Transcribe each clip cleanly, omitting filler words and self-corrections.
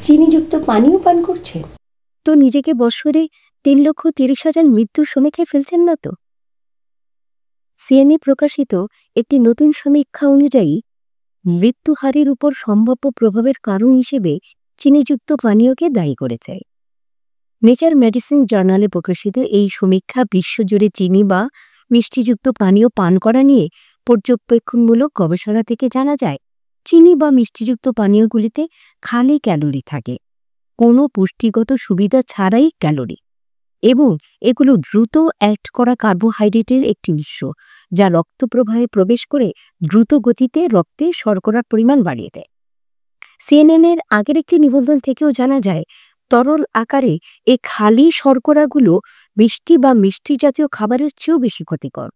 চিনিযুক্ত পানীয় পান করছেন? তো নিজেকে বছরে 3,30,000 মৃত্যুর সমীক্ষায় ফেলছেন না তো? সিএনএ প্রকাশিত একটি নতুন সমীক্ষা অনুযায়ী মৃত্যু হারের উপর সম্ভাব্য প্রভাবের কারণ হিসেবে চিনিযুক্ত পানীয়কে দায়ী করেছে। নেচার মেডিসিন জার্নালে প্রকাশিত এই সমীক্ষা বিশ্বজুড়ে চিনি বা মিষ্টিযুক্ত পানীয় পান করা নিয়ে পর্যবেক্ষণমূলক গবেষণা থেকে জানা যায়, চিনি বা মিষ্টিযুক্ত পানীয়গুলিতে খালি ক্যালোরি থাকে, কোনো পুষ্টিগত সুবিধা ছাড়াই ক্যালোরি, এবং এগুলো দ্রুত অ্যাড করা কার্বোহাইড্রেটের একটি উৎস, যা রক্ত প্রবাহে প্রবেশ করে দ্রুত গতিতে রক্তে শর্করার পরিমাণ বাড়িয়ে দেয়। সিএনএনের আগের একটি নিবন্ধন থেকেও জানা যায়, তরল আকারে এই খালি শর্করাগুলো মিষ্টি বা মিষ্টি জাতীয় খাবারের চেয়েও বেশি ক্ষতিকর।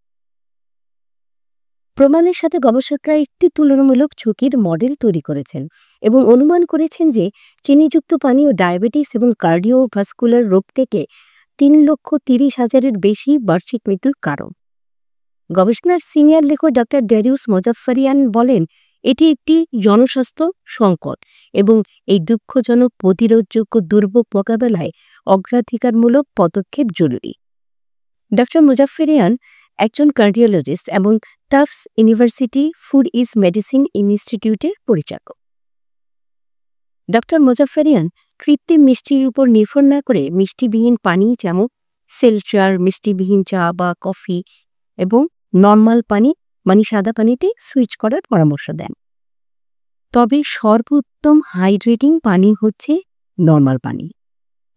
প্রমাণের সাথে গবেষকরা একটি তুলনামূলক ঝুঁকির মডেল তৈরি করেছেন এবং অনুমান করেছেন যে চিনিযুক্ত পানীয় ডায়াবেটিস এবং কার্ডিওভাস্কুলার রোগ থেকে 3,30,000-এর বেশি বার্ষিক মৃত্যুর কারণ। গবেষণার সিনিয়র লেখক ডক্টর ড্যারিউস মোজাফফরিয়ান বলেন, এটি একটি জনস্বাস্থ্য সংকট এবং এই দুঃখজনক প্রতিরোধযোগ্য দুর্ভোগ মোকাবেলায় অগ্রাধিকারমূলক পদক্ষেপ জরুরি। ডক্টর মোজাফফরিয়ান একজন কার্ডিওলজিস্ট এবং টাফস ইউনিভার্সিটি ফুড ইজ মেডিসিন ইনস্টিটিউটের পরিচালক। ডক্টর মোজাফফরিয়ান কৃত্রিম মিষ্টির উপর নির্ভর না করে মিষ্টিবিহীন পানি যেমন সেলচার, মিষ্টিবিহীন চা বা কফি এবং নর্মাল পানি মানে সাদা পানিতে সুইচ করার পরামর্শ দেন। তবে সর্বোত্তম হাইড্রেটিং পানি হচ্ছে নর্মাল পানি,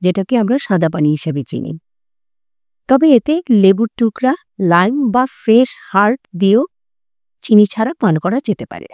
যেটাকে আমরা সাদা পানি হিসেবে চিনি। তবে এতে লেবুর টুকরা, লাইম বা ফ্রেশ হার্ব দিয়েও চিনি ছাড়া পান করা যেতে পারে।